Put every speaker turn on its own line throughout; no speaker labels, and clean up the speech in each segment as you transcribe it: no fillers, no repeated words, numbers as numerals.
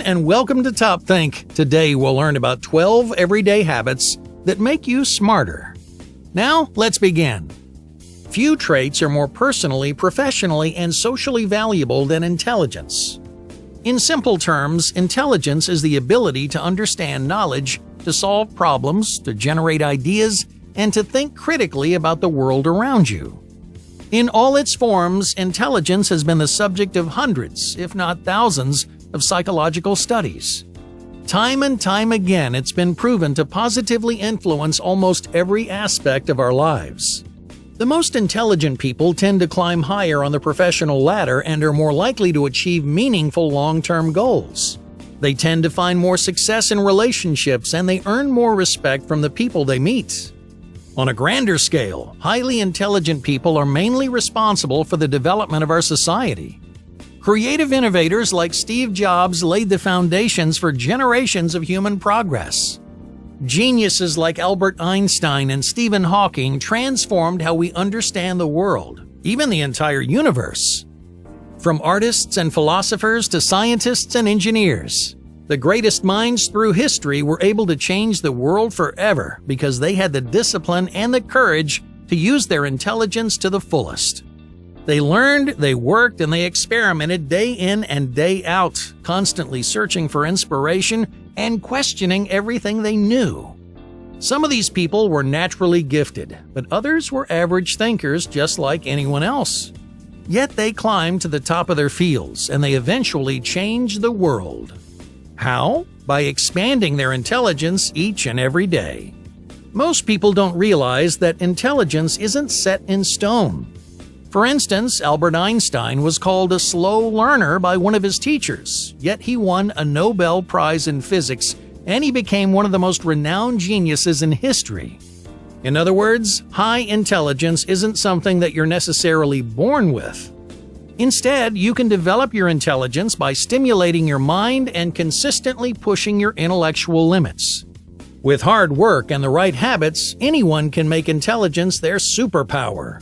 And welcome to Top Think. Today we'll learn about 12 everyday habits that make you smarter. Now, let's begin. Few traits are more personally, professionally, and socially valuable than intelligence. In simple terms, intelligence is the ability to understand knowledge, to solve problems, to generate ideas, and to think critically about the world around you. In all its forms, intelligence has been the subject of hundreds, if not thousands, of psychological studies. Time and time again, it's been proven to positively influence almost every aspect of our lives. The most intelligent people tend to climb higher on the professional ladder and are more likely to achieve meaningful long-term goals. They tend to find more success in relationships and they earn more respect from the people they meet. On a grander scale, highly intelligent people are mainly responsible for the development of our society. Creative innovators like Steve Jobs laid the foundations for generations of human progress. Geniuses like Albert Einstein and Stephen Hawking transformed how we understand the world, even the entire universe. From artists and philosophers to scientists and engineers, the greatest minds through history were able to change the world forever because they had the discipline and the courage to use their intelligence to the fullest. They learned, they worked, and they experimented day in and day out, constantly searching for inspiration and questioning everything they knew. Some of these people were naturally gifted, but others were average thinkers just like anyone else. Yet they climbed to the top of their fields, and they eventually changed the world. How? By expanding their intelligence each and every day. Most people don't realize that intelligence isn't set in stone. For instance, Albert Einstein was called a slow learner by one of his teachers, yet he won a Nobel Prize in physics and he became one of the most renowned geniuses in history. In other words, high intelligence isn't something that you're necessarily born with. Instead, you can develop your intelligence by stimulating your mind and consistently pushing your intellectual limits. With hard work and the right habits, anyone can make intelligence their superpower.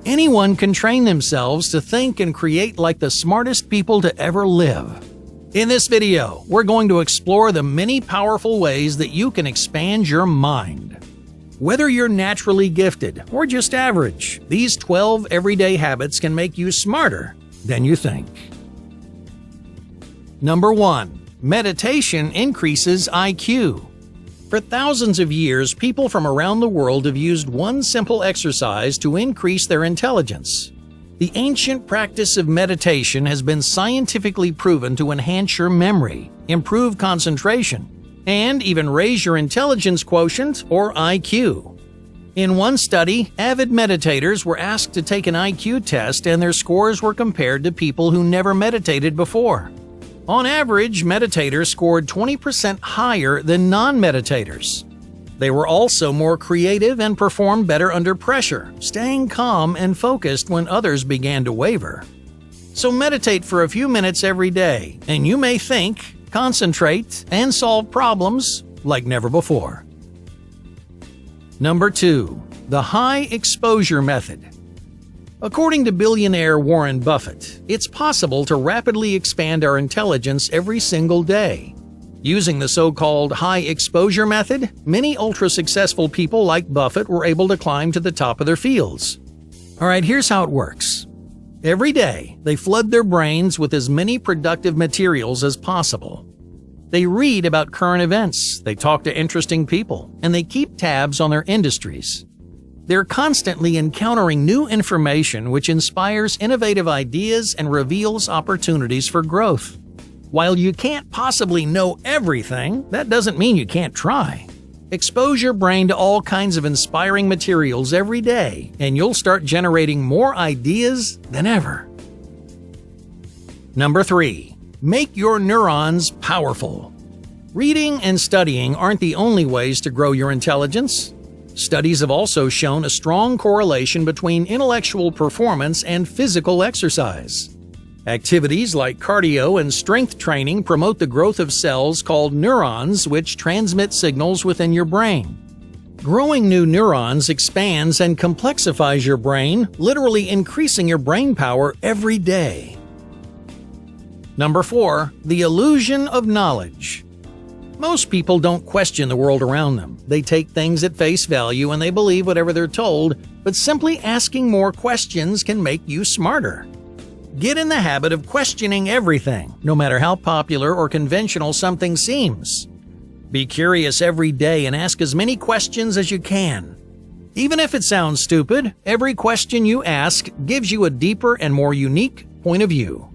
Anyone can train themselves to think and create like the smartest people to ever live. In this video, we're going to explore the many powerful ways that you can expand your mind. Whether you're naturally gifted or just average, these 12 everyday habits can make you smarter than you think. Number 1. Meditation increases IQ. For thousands of years, people from around the world have used one simple exercise to increase their intelligence. The ancient practice of meditation has been scientifically proven to enhance your memory, improve concentration, and even raise your intelligence quotient, or IQ. In one study, avid meditators were asked to take an IQ test and their scores were compared to people who never meditated before. On average, meditators scored 20% higher than non-meditators. They were also more creative and performed better under pressure, staying calm and focused when others began to waver. So meditate for a few minutes every day, and you may think, concentrate, and solve problems like never before. Number 2. The high exposure method. According to billionaire Warren Buffett, it's possible to rapidly expand our intelligence every single day. Using the so-called high exposure method, many ultra-successful people like Buffett were able to climb to the top of their fields. Alright, here's how it works. Every day, they flood their brains with as many productive materials as possible. They read about current events, they talk to interesting people, and they keep tabs on their industries. They're constantly encountering new information which inspires innovative ideas and reveals opportunities for growth. While you can't possibly know everything, that doesn't mean you can't try. Expose your brain to all kinds of inspiring materials every day, and you'll start generating more ideas than ever. Number 3. Make your neurons powerful. Reading and studying aren't the only ways to grow your intelligence. Studies have also shown a strong correlation between intellectual performance and physical exercise. Activities like cardio and strength training promote the growth of cells called neurons, which transmit signals within your brain. Growing new neurons expands and complexifies your brain, literally increasing your brain power every day. Number 4. The illusion of knowledge. Most people don't question the world around them. They take things at face value and they believe whatever they're told, but simply asking more questions can make you smarter. Get in the habit of questioning everything, no matter how popular or conventional something seems. Be curious every day and ask as many questions as you can. Even if it sounds stupid, every question you ask gives you a deeper and more unique point of view.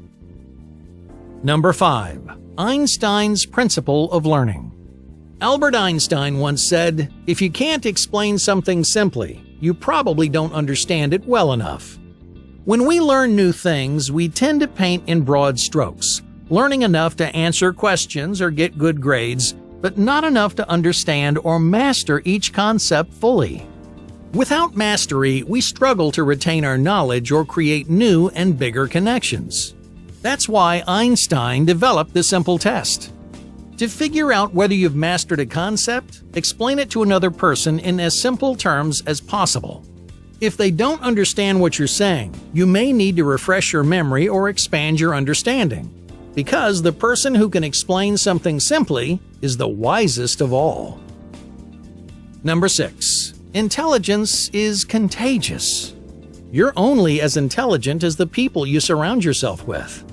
Number 5. Einstein's principle of learning. Albert Einstein once said, "If you can't explain something simply, you probably don't understand it well enough." When we learn new things, we tend to paint in broad strokes, learning enough to answer questions or get good grades, but not enough to understand or master each concept fully. Without mastery, we struggle to retain our knowledge or create new and bigger connections. That's why Einstein developed the simple test. To figure out whether you've mastered a concept, explain it to another person in as simple terms as possible. If they don't understand what you're saying, you may need to refresh your memory or expand your understanding, because the person who can explain something simply is the wisest of all. Number 6. Intelligence is contagious. You're only as intelligent as the people you surround yourself with.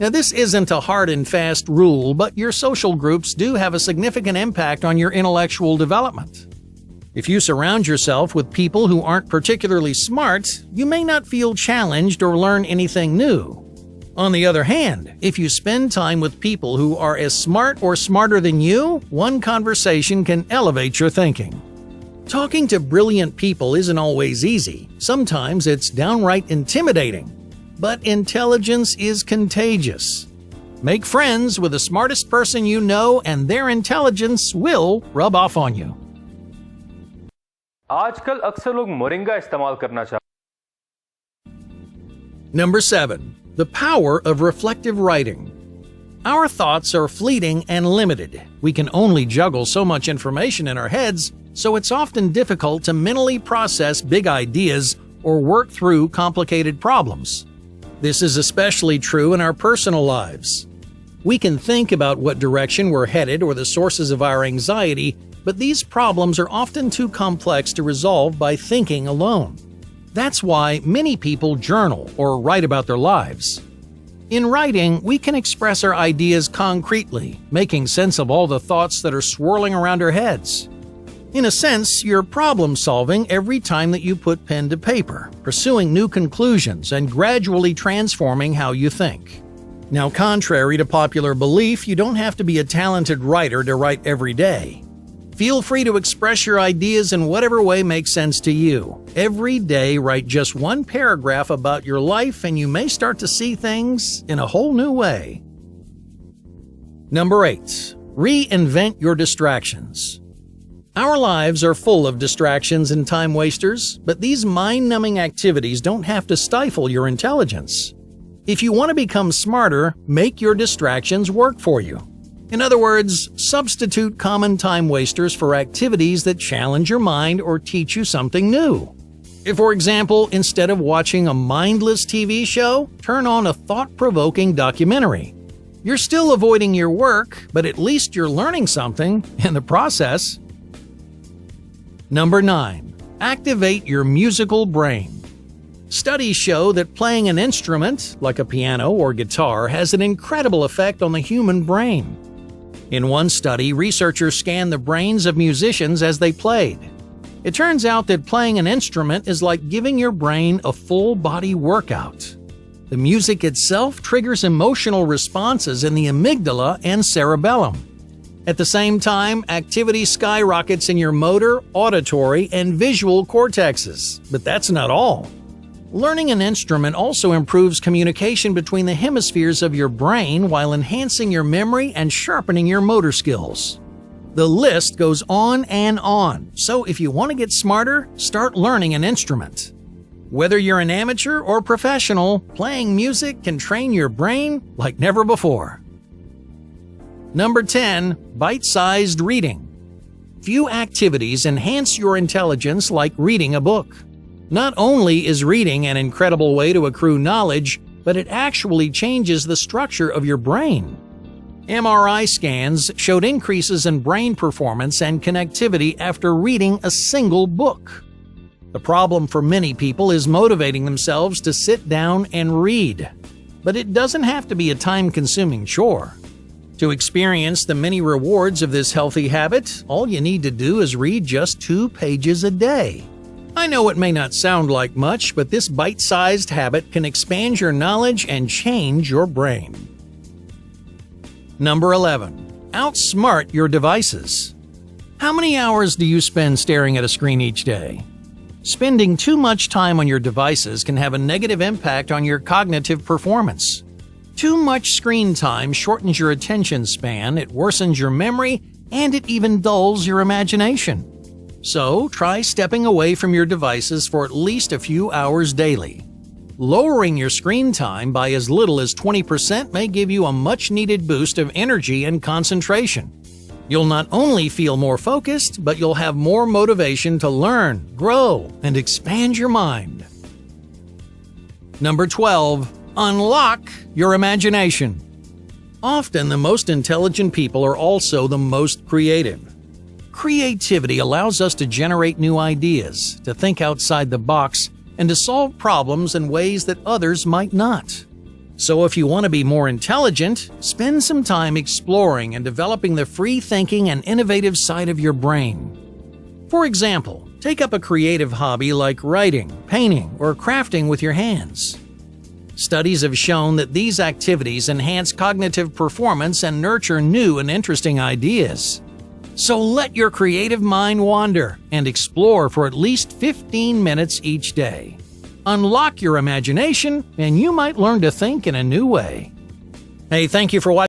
Now, this isn't a hard and fast rule, but your social groups do have a significant impact on your intellectual development. If you surround yourself with people who aren't particularly smart, you may not feel challenged or learn anything new. On the other hand, if you spend time with people who are as smart or smarter than you, one conversation can elevate your thinking. Talking to brilliant people isn't always easy. Sometimes it's downright intimidating. But intelligence is contagious. Make friends with the smartest person you know, and their intelligence will rub off on you.
आजकल अक्सर लोग moringa इस्तेमाल करना चाहते हैं।
Number 7. The power of reflective writing. Our thoughts are fleeting and limited. We can only juggle so much information in our heads, so it's often difficult to mentally process big ideas or work through complicated problems. This is especially true in our personal lives. We can think about what direction we're headed or the sources of our anxiety, but these problems are often too complex to resolve by thinking alone. That's why many people journal or write about their lives. In writing, we can express our ideas concretely, making sense of all the thoughts that are swirling around our heads. In a sense, you're problem-solving every time that you put pen to paper, pursuing new conclusions and gradually transforming how you think. Now, contrary to popular belief, you don't have to be a talented writer to write every day. Feel free to express your ideas in whatever way makes sense to you. Every day, write just one paragraph about your life and you may start to see things in a whole new way. Number 8. Reinvent your distractions. Our lives are full of distractions and time wasters, but these mind-numbing activities don't have to stifle your intelligence. If you want to become smarter, make your distractions work for you. In other words, substitute common time wasters for activities that challenge your mind or teach you something new. If, for example, instead of watching a mindless TV show, turn on a thought-provoking documentary. You're still avoiding your work, but at least you're learning something in the process. Number 9. Activate your musical brain. Studies show that playing an instrument, like a piano or guitar, has an incredible effect on the human brain. In one study, researchers scanned the brains of musicians as they played. It turns out that playing an instrument is like giving your brain a full-body workout. The music itself triggers emotional responses in the amygdala and cerebellum. At the same time, activity skyrockets in your motor, auditory, and visual cortexes. But that's not all. Learning an instrument also improves communication between the hemispheres of your brain while enhancing your memory and sharpening your motor skills. The list goes on and on, so if you want to get smarter, start learning an instrument. Whether you're an amateur or professional, playing music can train your brain like never before. Number 10. Bite-sized reading. Few activities enhance your intelligence like reading a book. Not only is reading an incredible way to accrue knowledge, but it actually changes the structure of your brain. MRI scans showed increases in brain performance and connectivity after reading a single book. The problem for many people is motivating themselves to sit down and read. But it doesn't have to be a time-consuming chore. To experience the many rewards of this healthy habit, all you need to do is read just 2 pages a day. I know it may not sound like much, but this bite-sized habit can expand your knowledge and change your brain. Number 11. Outsmart your devices. How many hours do you spend staring at a screen each day? Spending too much time on your devices can have a negative impact on your cognitive performance. Too much screen time shortens your attention span, it worsens your memory, and it even dulls your imagination. So, try stepping away from your devices for at least a few hours daily. Lowering your screen time by as little as 20% may give you a much-needed boost of energy and concentration. You'll not only feel more focused, but you'll have more motivation to learn, grow, and expand your mind. Number 12. Unlock your imagination. Often, the most intelligent people are also the most creative. Creativity allows us to generate new ideas, to think outside the box, and to solve problems in ways that others might not. So if you want to be more intelligent, spend some time exploring and developing the free-thinking and innovative side of your brain. For example, take up a creative hobby like writing, painting, or crafting with your hands. Studies have shown that these activities enhance cognitive performance and nurture new and interesting ideas. So let your creative mind wander and explore for at least 15 minutes each day. Unlock your imagination, and you might learn to think in a new way. Hey, thank you for watching.